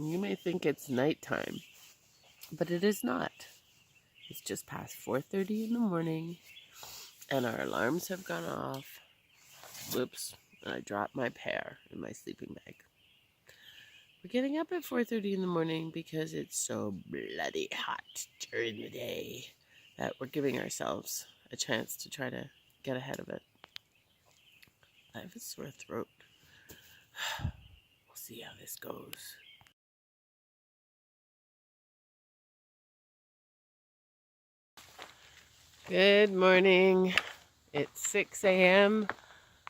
You may think it's nighttime, but it is not. It's just past 4:30 in the morning, and our alarms have gone off. Whoops, I dropped my pear in my sleeping bag. We're getting up at 4:30 in the morning because it's so bloody hot during the day that we're giving ourselves a chance to try to get ahead of it. I have a sore throat. We'll see how this goes. Good morning. It's 6 a.m.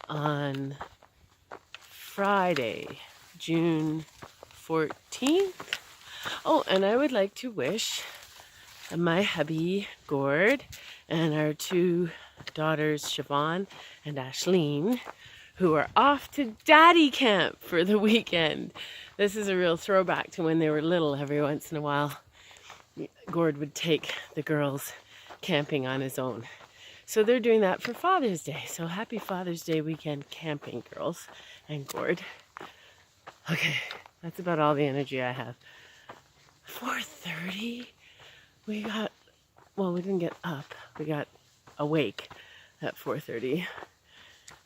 on Friday, June 14th. Oh, and I would like to wish my hubby, Gord, and our two daughters, Siobhan and Ashleen, who are off to daddy camp for the weekend. This is a real throwback to when they were little. Every once in a while, Gord would take the girls camping on his own. So they're doing that for Father's Day. So happy Father's Day weekend camping, girls and Gord. Okay, that's about all the energy I have. 4:30? We didn't get up. We got awake at 4:30.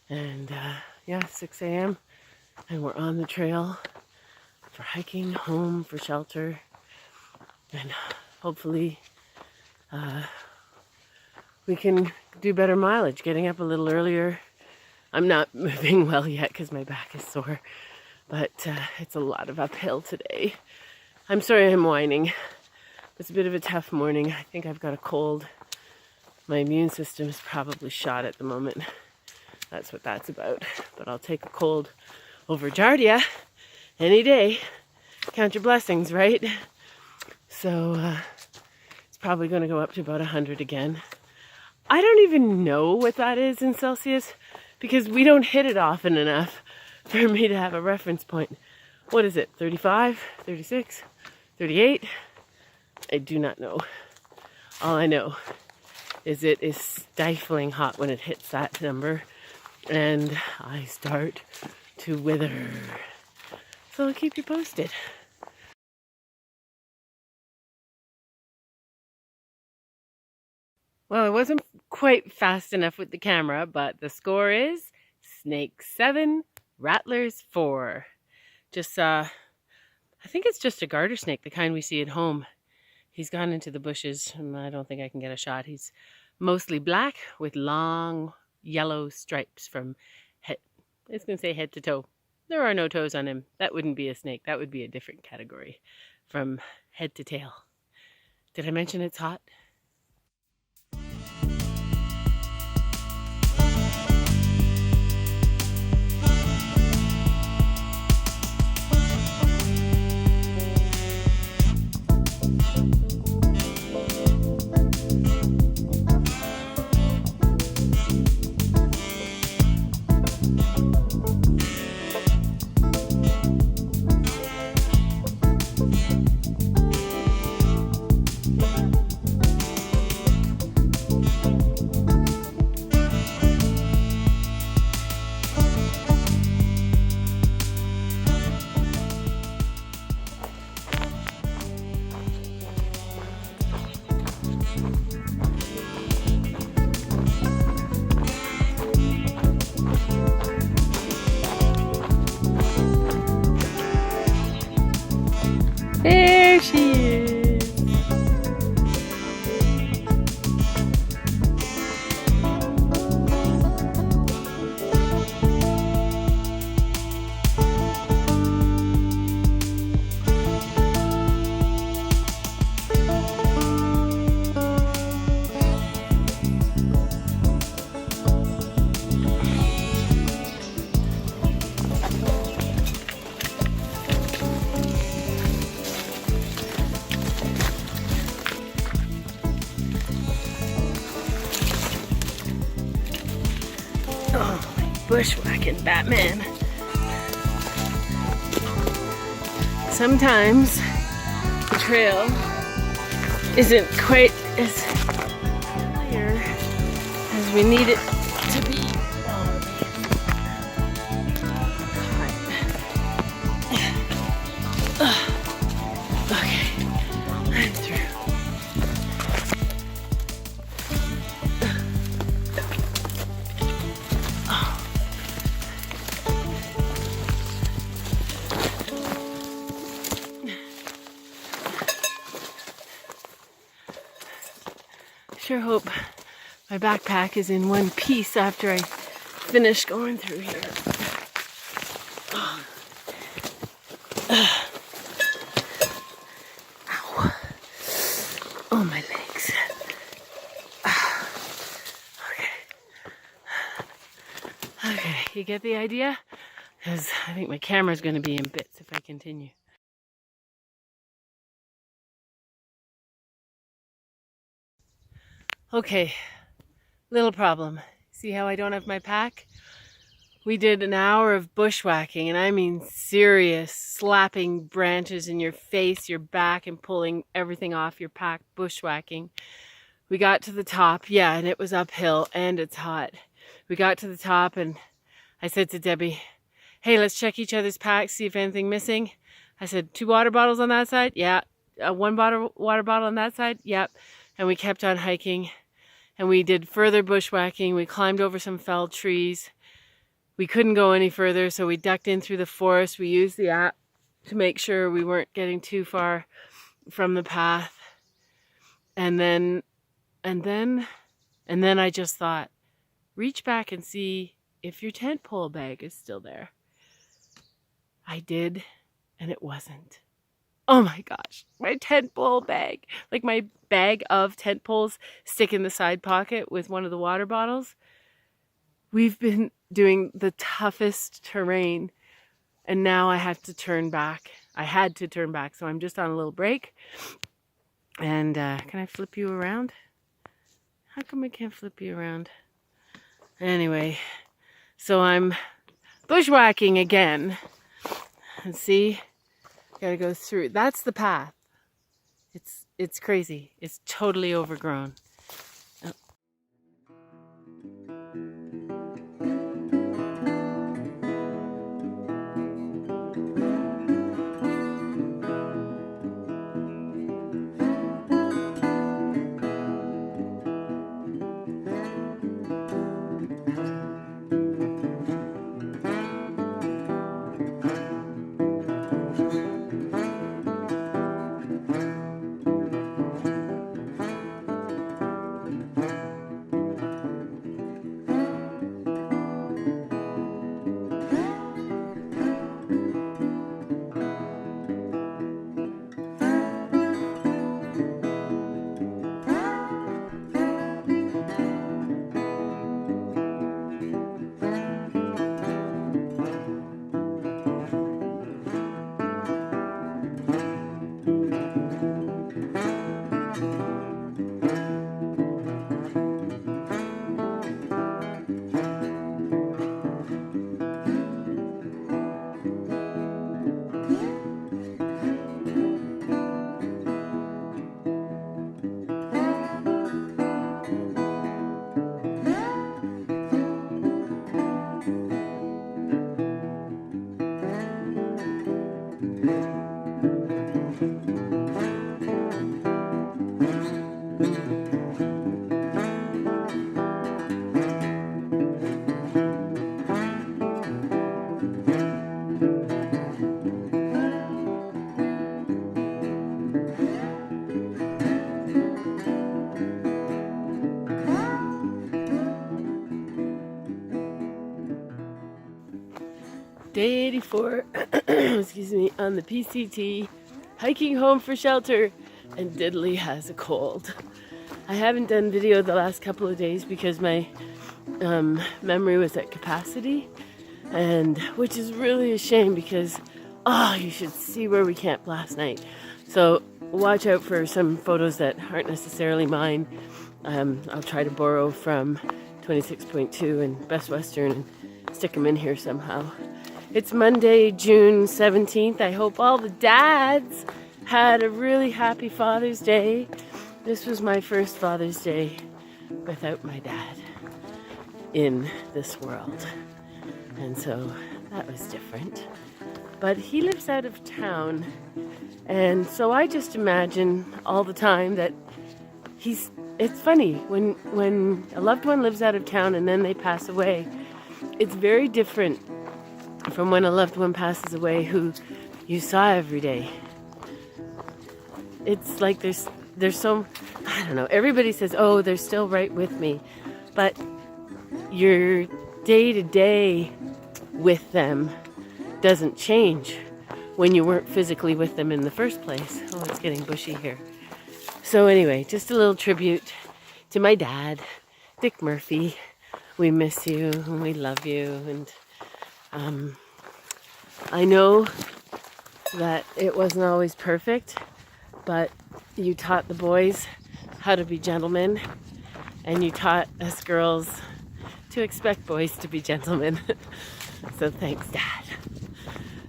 And yeah, 6 a.m. and we're on the trail for hiking home for shelter. And hopefully we can do better mileage, getting up a little earlier. I'm not moving well yet because my back is sore, but it's a lot of uphill today. I'm sorry I'm whining. It's a bit of a tough morning. I think I've got a cold. My immune system is probably shot at the moment. That's what that's about. But I'll take a cold over Giardia any day. Count your blessings, right? So it's probably going to go up to about 100 again. I don't even know what that is in Celsius because we don't hit it often enough for me to have a reference point. What is it? 35? 36? 38? I do not know. All I know is it is stifling hot when it hits that number and I start to wither. So I'll keep you posted. Well, it wasn't quite fast enough with the camera, but the score is snakes 7, rattlers 4. Just I think it's just a garter snake, the kind we see at home. He's gone into the bushes, and I don't think I can get a shot. He's mostly black with long yellow stripes from head. I was going to say head to toe. There are no toes on him. That wouldn't be a snake. That would be a different category from head to tail. Did I mention it's hot? There she is. Bushwhacking Batman. Sometimes the trail isn't quite as clear as we need it to be. sure hope my backpack is in one piece after I finish going through here. Ow. Oh, my legs. Okay, you get the idea? Because I think my camera's going to be in bits if I continue. Okay, little problem. See how I don't have my pack? We did an hour of bushwhacking, and I mean serious slapping branches in your face, your back, and pulling everything off your pack, bushwhacking. We got to the top, yeah, and it was uphill, and it's hot. We got to the top, and I said to Debbie, hey, let's check each other's packs, see if anything missing. I said, 2 water bottles on that side? Yeah. 1 water bottle on that side? Yep. And we kept on hiking, and we did further bushwhacking. We climbed over some felled trees. We couldn't go any further, so we ducked in through the forest. We used the app to make sure we weren't getting too far from the path. And then I just thought, reach back and see if your tent pole bag is still there. I did, and it wasn't. Oh my gosh, my tent pole bag. Like my bag of tent poles stick in the side pocket with one of the water bottles. We've been doing the toughest terrain, and now I have to turn back. I had to turn back, so I'm just on a little break. And can I flip you around? How come I can't flip you around? Anyway, so I'm bushwhacking again. And see, gotta go through. That's the path. It's crazy. It's totally overgrown. Day 84, excuse me, on the PCT, hiking home for shelter, and Diddley has a cold. I haven't done video the last couple of days because my memory was at capacity, and which is really a shame because, you should see where we camped last night. So watch out for some photos that aren't necessarily mine. I'll try to borrow from 26.2 and Best Western and stick them in here somehow. It's Monday, June 17th. I hope all the dads had a really happy Father's Day. This was my first Father's Day without my dad in this world. And so that was different. But he lives out of town. And so I just imagine all the time that it's funny when a loved one lives out of town and then they pass away. It's very different from when a loved one passes away who you saw every day. It's like there's there's so, I don't know, everybody says, oh, they're still right with me. But your day-to-day with them doesn't change when you weren't physically with them in the first place. Oh, it's getting bushy here. So anyway, just a little tribute to my dad, Dick Murphy. We miss you and we love you. And I know that it wasn't always perfect, but you taught the boys how to be gentlemen, and you taught us girls to expect boys to be gentlemen. So thanks, Dad.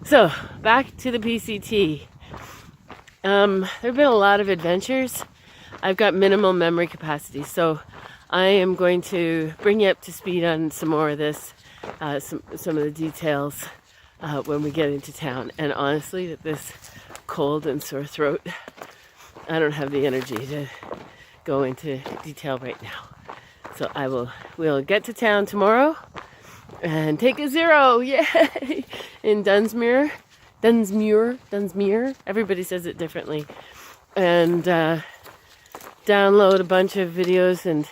So back to the PCT. There have been a lot of adventures. I've got minimal memory capacity, so I am going to bring you up to speed on some more of this, some of the details when we get into town. And honestly, with this cold and sore throat, I don't have the energy to go into detail right now. So we'll get to town tomorrow and take a 0, yay, in Dunsmuir. Everybody says it differently. And download a bunch of videos and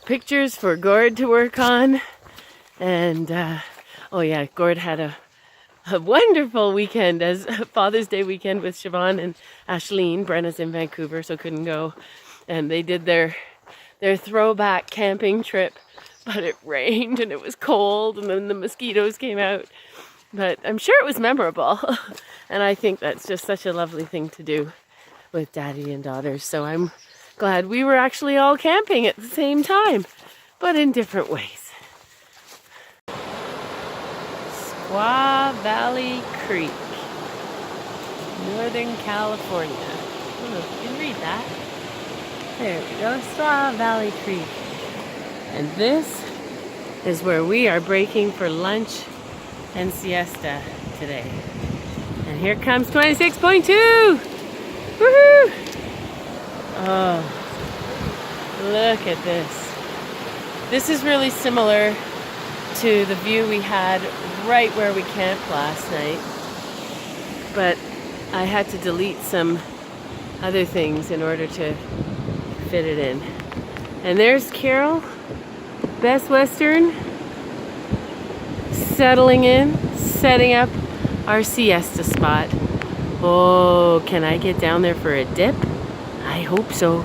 pictures for Gord to work on. And oh yeah, Gord had a wonderful weekend, as Father's Day weekend with Siobhan and Ashleen. Brenna's in Vancouver, so couldn't go. And they did their throwback camping trip, but it rained and it was cold and then the mosquitoes came out. But I'm sure it was memorable. And I think that's just such a lovely thing to do with daddy and daughters. So I'm glad we were actually all camping at the same time, but in different ways. Squaw Valley Creek, Northern California. Oh, you can read that. There we go, Squaw Valley Creek. And this is where we are breaking for lunch and siesta today. And here comes 26.2! Woohoo! Oh, look at this. This is really similar to the view we had right where we camped last night, but I had to delete some other things in order to fit it in. And there's Carol, Best Western, settling in, setting up our siesta spot. Oh, can I get down there for a dip? I hope so.